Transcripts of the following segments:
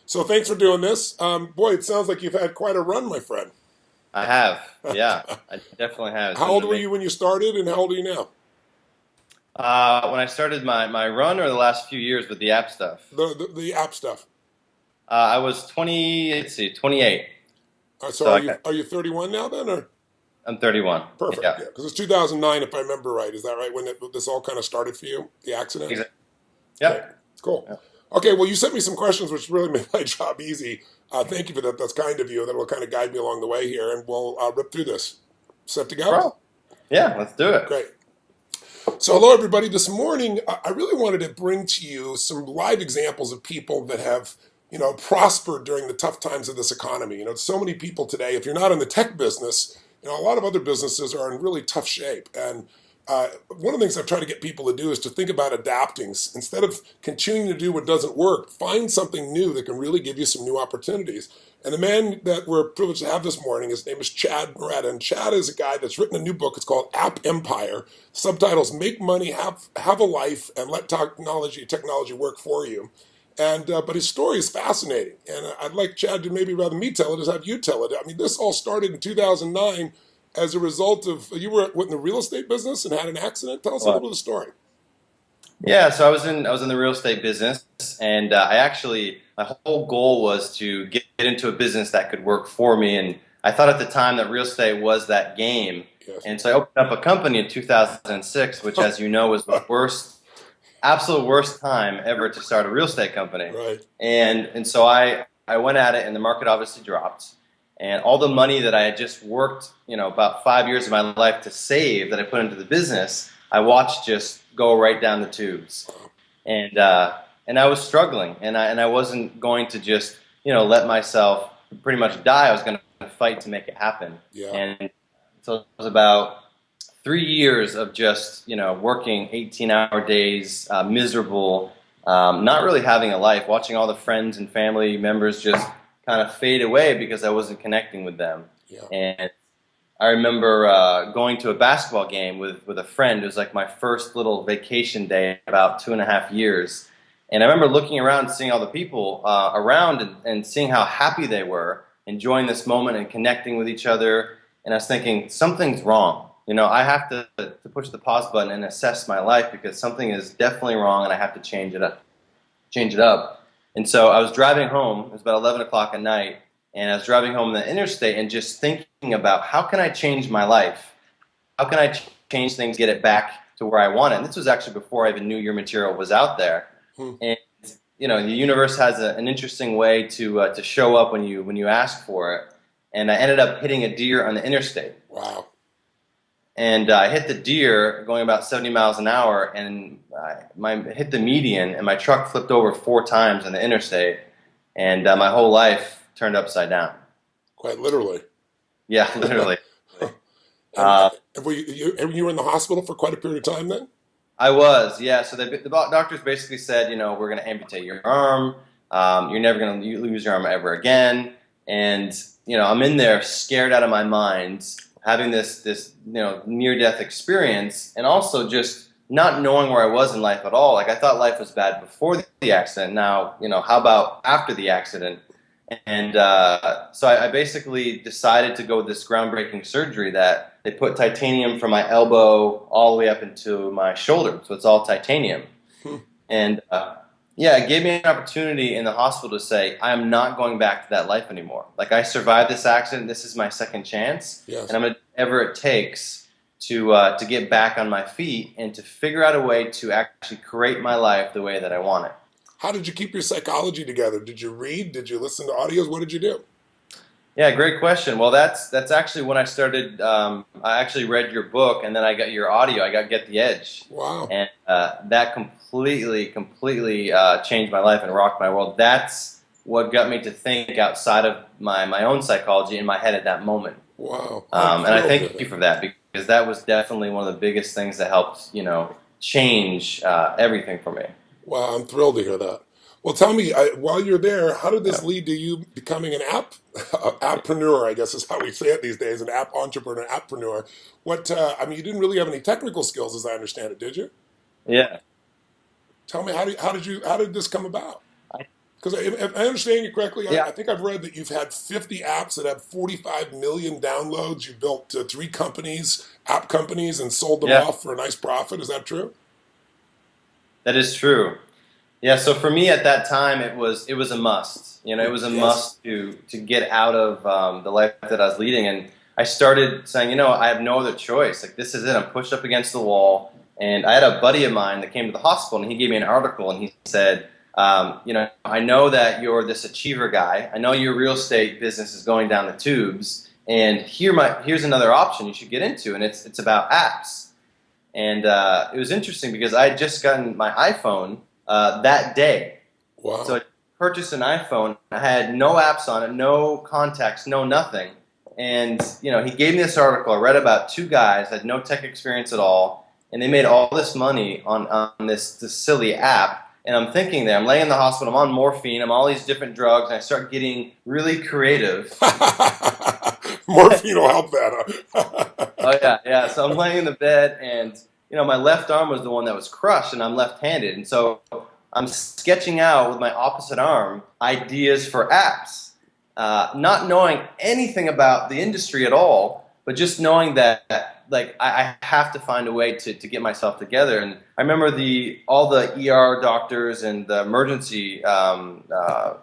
So thanks for doing this. Boy, it sounds like you've had quite a run, my friend. I have. Yeah, I definitely have. It's How been old an were amazing. you when you started, and how old are you now? When I started my run or the last few years with the app stuff, The app stuff. I was 20, let's see, 28. So So are you 31 now then, or I'm 31. perfect? Yeah, Yeah, because it's 2009 if I remember right. Is that right? When this all kind of started for you, the accident? exactly. Great, Yep. cool. Yep. Okay, well, you sent me some questions, which really made my job easy. Thank you for that. That's kind of you. That will kind of guide me along the way here, and we'll rip through this. Set to go? Bro. Yeah, let's do it. Great. So, hello, everybody. This morning, I really wanted to bring to you some live examples of people that have, prospered during the tough times of this economy. So many people today, if you're not in the tech business, a lot of other businesses are in really tough shape. And one of the things I've tried to get people to do is to think about adapting. Instead of continuing to do what doesn't work, find something new that can really give you some new opportunities. And the man that we're privileged to have this morning, his name is Chad Mureta. And Chad is a guy that's written a new book. It's called App Empire. Subtitles: Make Money, Have a Life, and Let Technology Work for You. And but his story is fascinating, and I'd like Chad to maybe rather me tell it as have you tell it. I mean, this all started in 2009 as a result of you were in the real estate business and had an accident. Tell us a little Well, bit of the story. yeah, so I was in the real estate business, and I actually my whole goal was to get into a business that could work for me, and I thought at the time that real estate was that game, Yes. and so I opened up a company in 2006, which, as you know, was the absolute worst time ever to start a real estate company. Right. And so I went at it, and the market obviously dropped, and all the money that I had just worked, about 5 years of my life to save that I put into the business, I watched just go right down the tubes, and I was struggling, and I wasn't going to just let myself pretty much die. I was going to fight to make it happen, Yeah. and so it was about 3 years of just working 18-hour days, miserable, not really having a life, watching all the friends and family members just kind of fade away because I wasn't connecting with them. Yeah. And I remember going to a basketball game with a friend. It was like my first little vacation day in about 2.5 years. And I remember looking around, seeing all the people around, and seeing how happy they were, enjoying this moment and connecting with each other. And I was thinking, something's wrong. I have to push the pause button and assess my life because something is definitely wrong, and I have to change it up. Change it up. And so I was driving home. It was about 11 o'clock at night, and I was driving home the interstate and just thinking about how can I change my life? How can I change things, get it back to where I want it? And this was actually before I even knew your material was out there. Hmm. And the universe has an interesting way to show up when you ask for it. And I ended up hitting a deer on the interstate. Wow. And I hit the deer going about 70 miles an hour, and hit the median, and my truck flipped over 4 times on the interstate, and my whole life turned upside down. Quite literally. Yeah, literally. And Uh, you were in the hospital for quite a period of time then. I was, yeah. So the doctors basically said, we're going to amputate your arm. You're never going to lose your arm ever again. And I'm in there scared out of my mind, having this near death experience, and also just not knowing where I was in life at all. Like, I thought life was bad before the accident. Now, how about after the accident? And so I basically decided to go with this groundbreaking surgery that they put titanium from my elbow all the way up into my shoulder. So it's all titanium. Hmm. And yeah, it gave me an opportunity in the hospital to say, I am not going back to that life anymore. Like, I survived this accident. This is my second chance. Yes. And I'm going to do whatever it takes to get back on my feet and to figure out a way to actually create my life the way that I want it. How did you keep your psychology together? Did you read? Did you listen to audios? What did you do? Yeah, great question. Well, that's actually when I started. I actually read your book, and then I got your audio. I got Get the Edge, Wow. and that completely changed my life and rocked my world. That's what got me to think outside of my own psychology in my head at that moment. Wow. I'm And I thrilled to hear thank you that. for that because that was definitely one of the biggest things that helped change everything for me. Wow, I'm thrilled to hear that. Well, tell me, while you're there, how did Yeah. this lead to you becoming an appreneur? I guess is how we say it these days, an app entrepreneur, appreneur. I mean, you didn't really have any technical skills, as I understand it, did you? Yeah. Tell me, how did this come about? Because if I understand you correctly, I Yeah, think I've read that you've had 50 apps that have 45 million downloads. You built three companies, app companies, and sold them yeah, off for a nice profit. Is that true? that is true. Yeah, so for me at that time, it was a must. It was a Yes. must to get out of the life that I was leading, and I started saying, I have no other choice. Like this is it. I'm pushed up against the wall, and I had a buddy of mine that came to the hospital, and he gave me an article, and he said, I know that you're this achiever guy. I know your real estate business is going down the tubes, and here's another option you should get into, and it's about apps. And it was interesting because I had just gotten my iPhone that day. So I Wow. purchased an iPhone. I had no apps on it, no contacts, no nothing. And he gave me this article. I read about two guys had no tech experience at all, and they made all this money on this silly app. And I'm thinking there, I'm laying in the hospital, I'm on morphine, I'm on all these different drugs, and I start getting really creative. Morphine will help that, Oh huh? yeah, yeah. So I'm laying in the bed, and my left arm was the one that was crushed, and I'm left-handed, and so I'm sketching out with my opposite arm ideas for apps, not knowing anything about the industry at all, but just knowing that like I have to find a way to get myself together. And I remember all the ER doctors and the emergency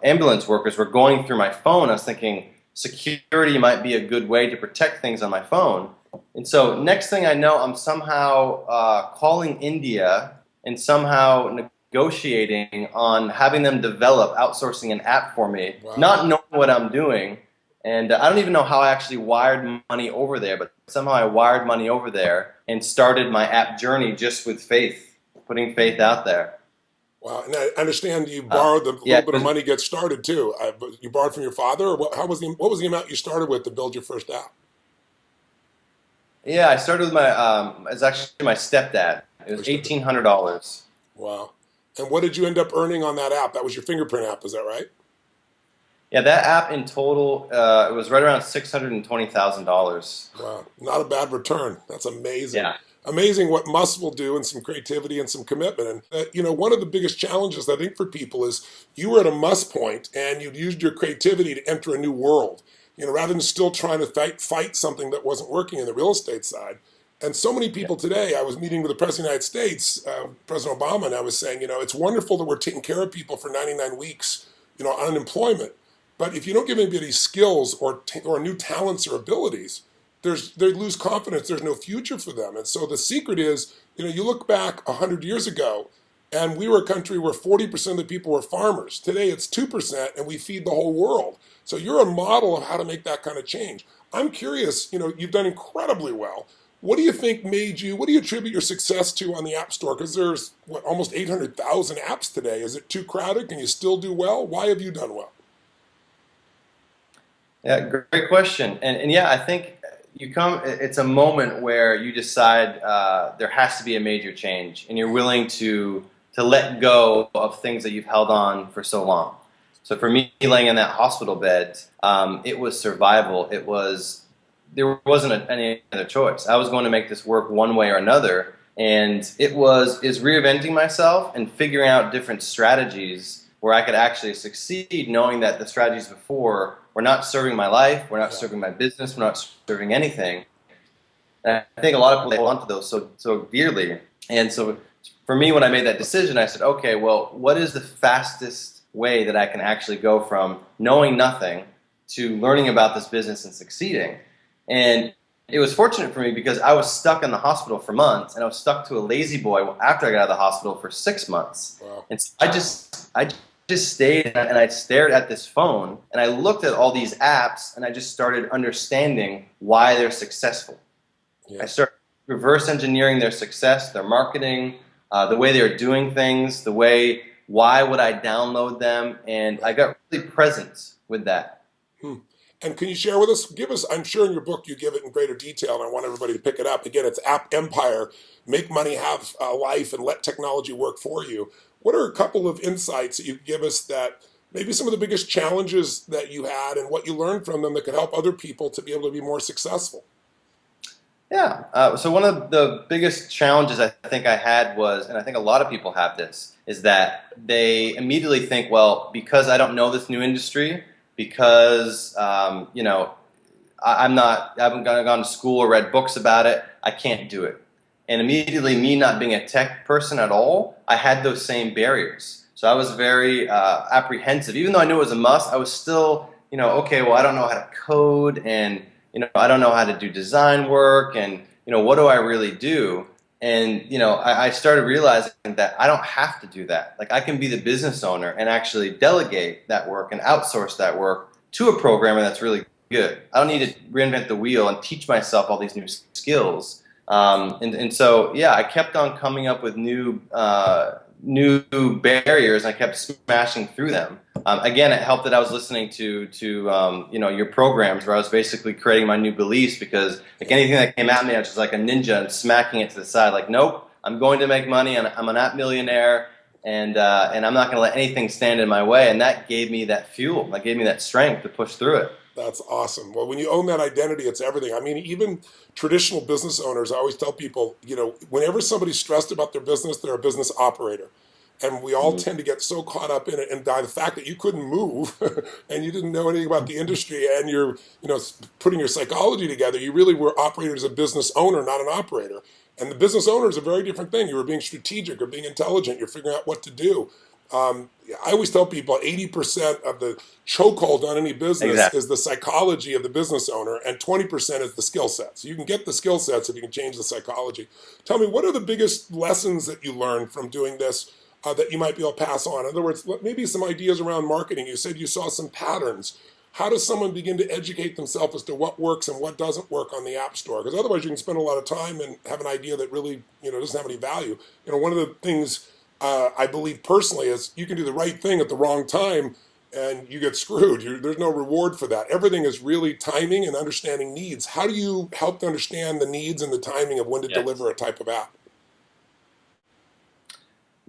ambulance workers were going through my phone. I was thinking security might be a good way to protect things on my phone. And so next thing I know, I'm somehow calling India and somehow negotiating on having them develop outsourcing an app for me, Wow. not knowing what I'm doing. And I don't even know how I actually wired money over there, but somehow I wired money over there and started my app journey just with faith, putting faith out there. Wow. And I understand you borrowed the Yeah, little bit of money to get started too. But you borrowed from your father, or what was the amount you started with to build your first app? yeah. I started with it's actually my stepdad. It was First step. $1,800. Wow. And what did you end up earning on that app? That was your fingerprint app, is that right? Yeah, that app in total, it was right around $620,000. Wow. Not a bad return. That's amazing. Yeah. Amazing what Musk will do and some creativity and some commitment. And, one of the biggest challenges I think for people is you were at a Musk point and you'd used your creativity to enter a new world, rather than still trying to fight something that wasn't working in the real estate side. And so many Yeah. people today, I was meeting with the President of the United States, President Obama, and I was saying, it's wonderful that we're taking care of people for 99 weeks, on unemployment. But if you don't give anybody skills or new talents or abilities, they lose confidence. There's no future for them. And so the secret is, you look back 100 years ago, and we were a country where 40% of the people were farmers. Today it's 2%, and we feed the whole world. So you're a model of how to make that kind of change. I'm curious. You've done incredibly well. What do you think made you? What do you attribute your success to on the App Store? Because there's almost 800,000 apps today. Is it too crowded? Can you still do well? Why have you done well? Yeah, great question. And yeah, I think it's a moment where you decide there has to be a major change, and you're willing to let go of things that you've held on for so long. So for me, laying in that hospital bed, it was survival. There wasn't any other choice. I was going to make this work one way or another, and is reinventing myself and figuring out different strategies where I could actually succeed, knowing that the strategies before were not serving my life, were not Yeah. serving my business, were not serving anything. And I think a lot of people hold on to those so dearly. And so for me, when I made that decision, I said, okay, well, what is the fastest way that I can actually go from knowing nothing to learning about this business and succeeding? And it was fortunate for me because I was stuck in the hospital for months, and I was stuck to a lazy boy after I got out of the hospital for 6 months. Wow. And so I just stayed and I stared at this phone, and I looked at all these apps, and I just started understanding why they're successful. I Yeah. started reverse engineering their success, their marketing, the way they're doing things, why would I download them, and I got really present with that. Hmm. And can you share with us? I'm sure in your book you give it in greater detail, and I want everybody to pick it up. Again, it's App Empire: Make Money, Have a Life, and Let Technology Work for You. What are a couple of insights that you give us that maybe some of the biggest challenges that you had and what you learned from them that could help other people to be able to be more successful? Yeah. So one of the biggest challenges I think I had was, and I think a lot of people have this, is that they immediately think, well, because I don't know this new industry, because I haven't gone to school or read books about it, I can't do it. And immediately, me not being a tech person at all, I had those same barriers. So I was very apprehensive, even though I knew it was a must. I was still, okay, well, I don't know how to code, and I don't know how to do design work, and what do I really do? And I started realizing that I don't have to do that. Like I can be the business owner and actually delegate that work and outsource that work to a programmer that's really good. I don't need to reinvent the wheel and teach myself all these new skills. And so yeah, I kept on coming up with new barriers, and I kept smashing through them. Again, it helped that I was listening to your programs, where I was basically creating my new beliefs, because like anything that came at me, I was just like a ninja and smacking it to the side. Like, nope, I'm going to make money, and I'm an app millionaire, and I'm not going to let anything stand in my way. And that gave me that fuel. That gave me that strength to push through it. That's awesome. Well, when you own that identity, it's everything. I mean, even traditional business owners, I always tell people, whenever somebody's stressed about their business, they're a business operator. And we all tend to get so caught up in it, and by the fact that you couldn't move and you didn't know anything about the industry, and you're, putting your psychology together, you really were operated as a business owner, not an operator. And the business owner is a very different thing. You were being strategic or being intelligent. You're figuring out what to do. I always tell people 80% of the chokehold on any business Exactly. is the psychology of the business owner, and 20% is the skill sets. You can get the skill sets if you can change the psychology. Tell me, what are the biggest lessons that you learned from doing this that you might be able to pass on? In other words, maybe some ideas around marketing. You said you saw some patterns. How does someone begin to educate themselves as to what works and what doesn't work on the App Store? Because otherwise you can spend a lot of time and have an idea that really doesn't have any value. One of the things I believe personally is you can do the right thing at the wrong time and you get screwed. There's no reward for that. Everything is really timing and understanding needs. How do you help to understand the needs and the timing of when to Yeah. deliver a type of app?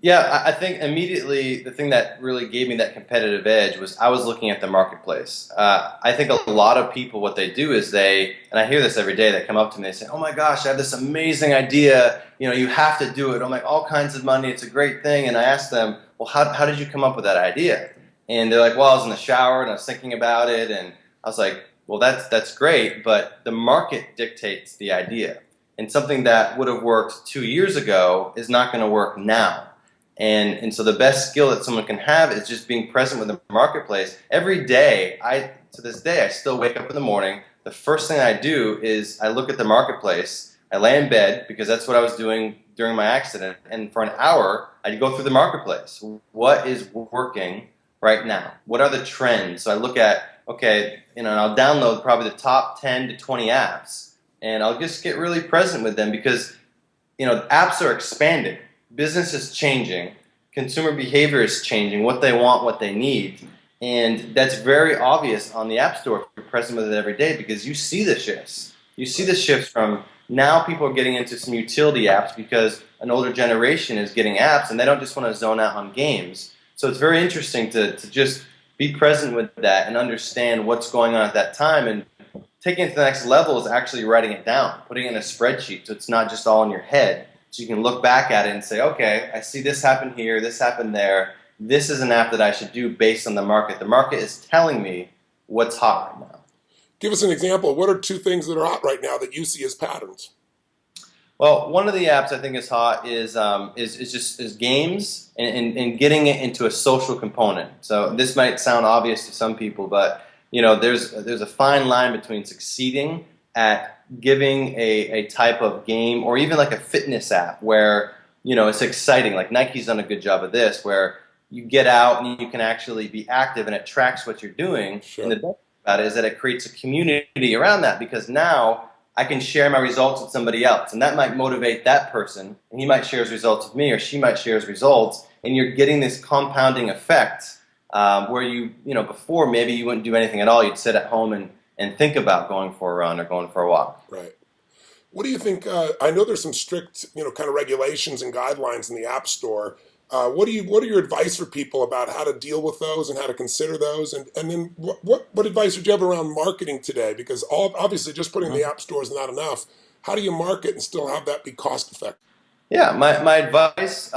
Yeah, I think immediately the thing that really gave me that competitive edge was I was looking at the marketplace. I think a lot of people, what they do is and I hear this every day, they come up to me, they say, oh my gosh, I have this amazing idea, you have to do it. I'll make all kinds of money, it's a great thing. And I ask them, well, how did you come up with that idea? And they're like, well, I was in the shower and I was thinking about it. And I was like, well, that's great, but the market dictates the idea. And something that would have worked 2 years ago is not going to work now. And so the best skill that someone can have is just being present with the marketplace. Every day, to this day, I still wake up in the morning. The first thing I do is I look at the marketplace. I lay in bed, because that's what I was doing during my accident. And for an hour, I'd go through the marketplace. What is working right now? What are the trends? So I look at, okay, and I'll download probably the top 10 to 20 apps. And I'll just get really present with them, because apps are expanding. Business is changing, consumer behavior is changing, what they want, what they need, and that's very obvious on the App Store if you're present with it every day, because you see the shifts. You see the shifts from now people are getting into some utility apps because an older generation is getting apps and they don't just want to zone out on games. So it's very interesting to just be present with that and understand what's going on at that time, and taking it to the next level is actually writing it down, putting it in a spreadsheet so it's not just all in your head. So you can look back at it and say, okay, I see this happen here, this happened there. This is an app that I should do based on the market. The market is telling me what's hot right now. Give us an example. What are two things that are hot right now that you see as patterns? Well, one of the apps I think is hot is games, and getting it into a social component. So this might sound obvious to some people, but there's a fine line between succeeding at giving a type of game, or even like a fitness app where it's exciting. Like Nike's done a good job of this, where you get out and you can actually be active and it tracks what you're doing. Sure. And the best about it is that it creates a community around that, because now I can share my results with somebody else, and that might motivate that person, and he might share his results with me, or she might share his results, and you're getting this compounding effect where before maybe you wouldn't do anything at all. You'd sit at home and think about going for a run or going for a walk. Right. What do you think? I know there's some strict, kind of regulations and guidelines in the App Store. What are your advice for people about how to deal with those and how to consider those? And then what advice would you have around marketing today? Because obviously just putting the App Store is not enough. How do you market and still have that be cost effective? Yeah, my advice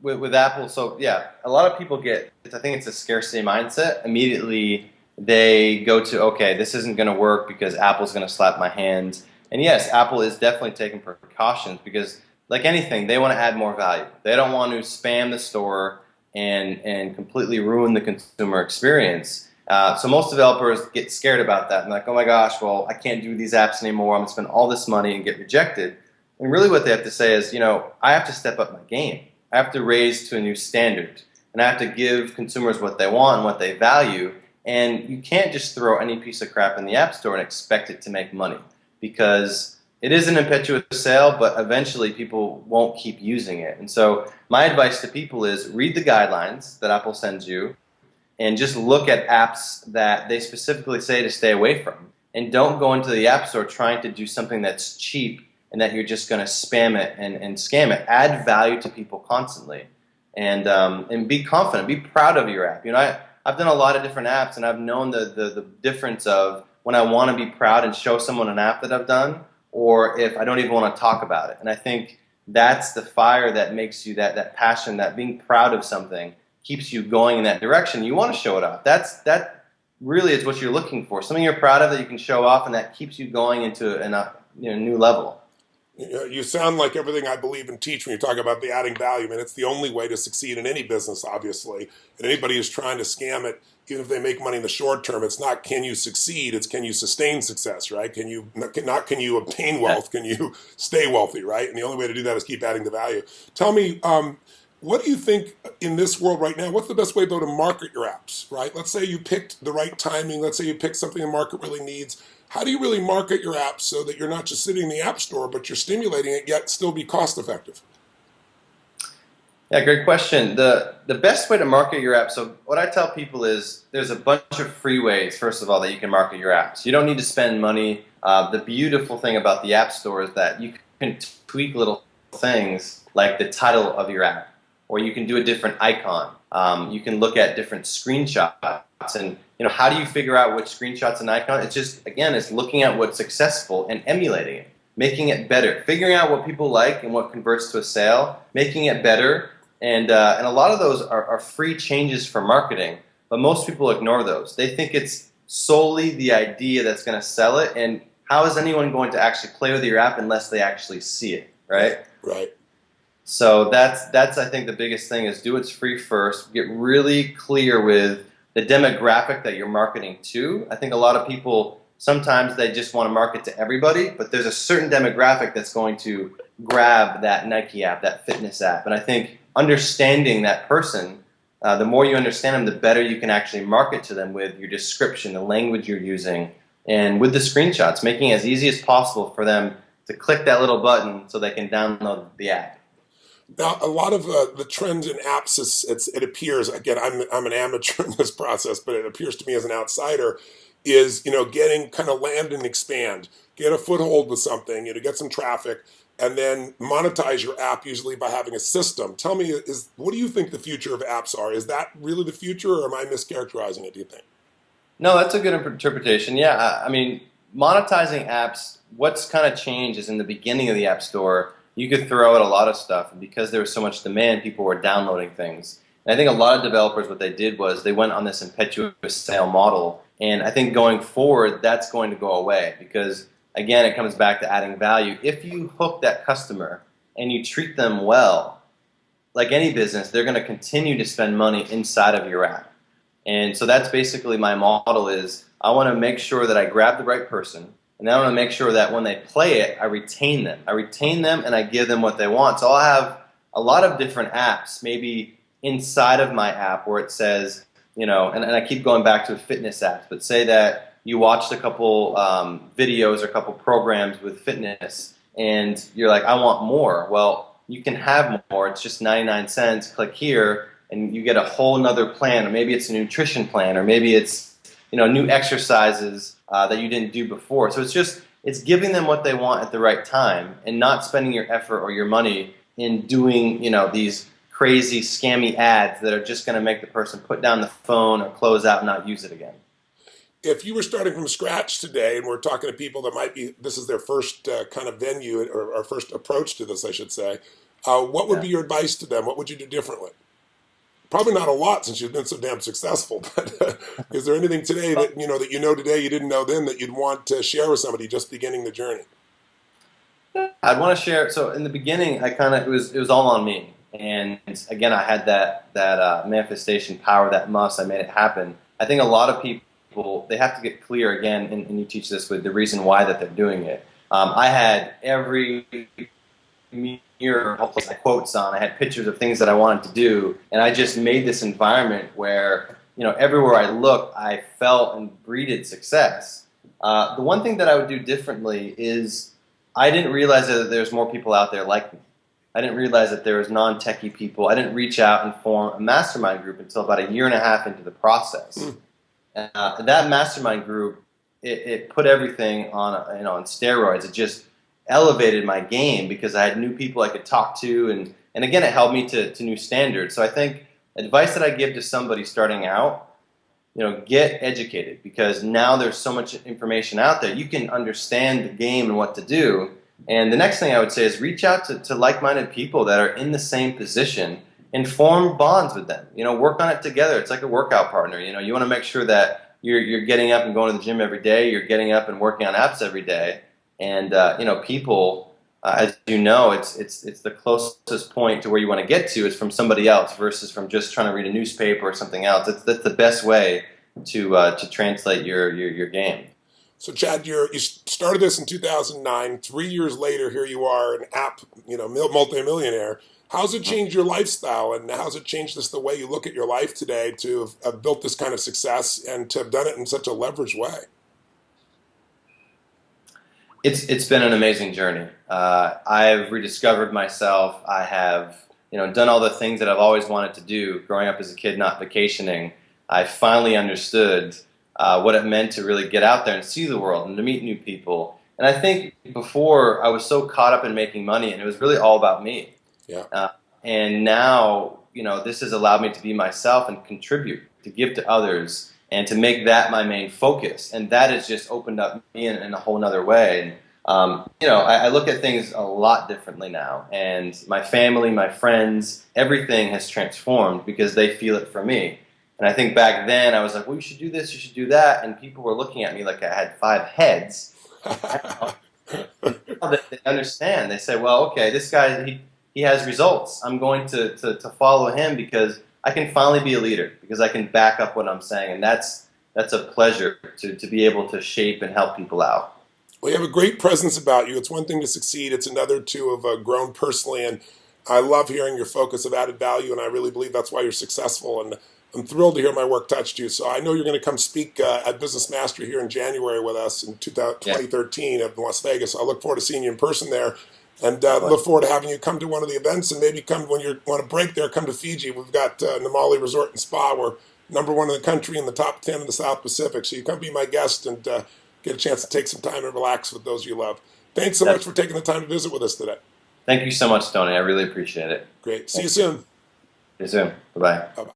with Apple, so yeah, a lot of people I think it's a scarcity mindset. Immediately they go to, okay, this isn't going to work because Apple's going to slap my hand. And yes, Apple is definitely taking precautions because, like anything, they want to add more value. They don't want to spam the store and completely ruin the consumer experience. So most developers get scared about that and like, oh my gosh, well, I can't do these apps anymore. I'm going to spend all this money and get rejected. And really what they have to say is, I have to step up my game. I have to raise to a new standard. And I have to give consumers what they want and what they value. And you can't just throw any piece of crap in the App Store and expect it to make money because it is an impetuous sale, but eventually people won't keep using it. And so my advice to people is read the guidelines that Apple sends you and just look at apps that they specifically say to stay away from. And don't go into the App Store trying to do something that's cheap and that you're just going to spam it and scam it. Add value to people constantly, and be confident. Be proud of your app. I've done a lot of different apps, and I've known the difference of when I want to be proud and show someone an app that I've done, or if I don't even want to talk about it. And I think that's the fire that makes you that passion, that being proud of something keeps you going in that direction. You want to show it off. That really is what you're looking for. Something you're proud of that you can show off, and that keeps you going into a new level. You sound like everything I believe and teach when you talk about the adding value. I mean, it's the only way to succeed in any business, obviously. And anybody who's trying to scam it, even if they make money in the short term, it's not can you succeed, it's can you sustain success, right? Can you obtain wealth, can you stay wealthy, right? And the only way to do that is keep adding the value. Tell me, what do you think in this world right now, what's the best way, though, to market your apps, right? Let's say you picked the right timing. Let's say you picked something the market really needs. How do you really market your apps so that you're not just sitting in the App Store, but you're stimulating it, yet still be cost effective? Yeah, great question. The best way to market your app, so what I tell people is there's a bunch of free ways, first of all, that you can market your apps. You don't need to spend money. The beautiful thing about the App Store is that you can tweak little things like the title of your app, or you can do a different icon. You can look at different screenshots, and how do you figure out which screenshot's an icon? It's just, again, it's looking at what's successful and emulating it, making it better, figuring out what people like and what converts to a sale, making it better. And a lot of those are free changes for marketing, but most people ignore those. They think it's solely the idea that's going to sell it, and how is anyone going to actually play with your app unless they actually see it, right? Right. So that's I think the biggest thing is do what's free first. Get really clear with the demographic that you're marketing to. I think a lot of people, sometimes they just want to market to everybody, but there's a certain demographic that's going to grab that Nike app, that fitness app. And I think understanding that person, the more you understand them, the better you can actually market to them with your description, the language you're using, and with the screenshots, making it as easy as possible for them to click that little button so they can download the app. Now, a lot of the trends in apps, it appears, again, I'm an amateur in this process, but it appears to me as an outsider, is getting kind of land and expand, get a foothold with something, get some traffic, and then monetize your app usually by having a system. Tell me, what do you think the future of apps are? Is that really the future, or am I mischaracterizing it, do you think? No, that's a good interpretation. Yeah, I mean, monetizing apps, what's kind of changed is in the beginning of the App Store, you could throw out a lot of stuff, and because there was so much demand, people were downloading things. And I think a lot of developers, what they did was they went on this impetuous sale model, and I think going forward, that's going to go away because, again, it comes back to adding value. If you hook that customer and you treat them well, like any business, they're going to continue to spend money inside of your app. And so that's basically my model is I want to make sure that I grab the right person, and I want to make sure that when they play it, I retain them. I retain them and I give them what they want. So I'll have a lot of different apps, maybe inside of my app where it says, and I keep going back to fitness apps, but say that you watched a couple videos or a couple programs with fitness and you're like, I want more. Well, you can have more. It's just 99 cents. Click here and you get a whole nother plan, or maybe it's a nutrition plan, or maybe it's new exercises that you didn't do before. So it's giving them what they want at the right time and not spending your effort or your money in doing, these crazy scammy ads that are just going to make the person put down the phone or close out and not use it again. if you were starting from scratch today, and we're talking to people that might be, this is their first kind of venue or first approach to this, I should say, what would Yeah. be your advice to them? What would you do differently? Probably not a lot since you've been so damn successful, but is there anything today that you know today you didn't know then that you'd want to share with somebody just beginning the journey? I'd want to share. So in the beginning, I kind of it was all on me, and again, I had that manifestation power, that must. I made it happen. I think a lot of people they have to get clear again, and you teach this with the reason why that they're doing it. I had every mirror quotes on. I had pictures of things that I wanted to do, and I just made this environment where everywhere I looked, I felt and breathed success. The one thing that I would do differently is I didn't realize that there's more people out there like me. I didn't realize that there was non-techie people. I didn't reach out and form a mastermind group until about a year and a half into the process. That mastermind group, it put everything on steroids. It just elevated my game because I had new people I could talk to, and again, it held me to new standards. So I think advice that I give to somebody starting out, get educated, because now there's so much information out there. You can understand the game and what to do. And the next thing I would say is reach out to like-minded people that are in the same position and form bonds with them. Work on it together. It's like a workout partner. You want to make sure that you're getting up and going to the gym every day. You're getting up and working on apps every day. And people, as you know, it's the closest point to where you want to get to is from somebody else versus from just trying to read a newspaper or something else. That's the best way to translate your game. So, Chad, you started this in 2009. 3 years later, here you are, an app, multimillionaire. How's it changed your lifestyle, and how's it changed the way you look at your life today to have built this kind of success and to have done it in such a leveraged way? It's been an amazing journey. I've rediscovered myself. I have done all the things that I've always wanted to do. Growing up as a kid, not vacationing, I finally understood what it meant to really get out there and see the world and to meet new people. And I think before I was so caught up in making money, and it was really all about me. Yeah. And now this has allowed me to be myself and contribute, to give to others, and to make that my main focus. And that has just opened up me in a whole nother way. And, I look at things a lot differently now. And my family, my friends, everything has transformed because they feel it from me. And I think back then I was like, well, you should do this, you should do that. And people were looking at me like I had 5 heads. Now they understand. They say, well, okay, this guy, he has results. I'm going to follow him because I can finally be a leader, because I can back up what I'm saying, and that's a pleasure to be able to shape and help people out. Well, you have a great presence about you. It's one thing to succeed. It's another to have grown personally, and I love hearing your focus of added value, and I really believe that's why you're successful, and I'm thrilled to hear my work touched you. So I know you're going to come speak at Business Mastery here in January with us in 2013 in Las Vegas. So I look forward to seeing you in person there. And look forward to having you come to one of the events, and maybe come when you want to break there, come to Fiji. We've got Namali Resort and Spa. We're #1 in the country in the top 10 in the South Pacific. So you come be my guest and get a chance to take some time and relax with those you love. Thanks so much for taking the time to visit with us today. Thank you so much, Tony. I really appreciate it. Great. See you soon. See you soon. Bye-bye. Bye-bye.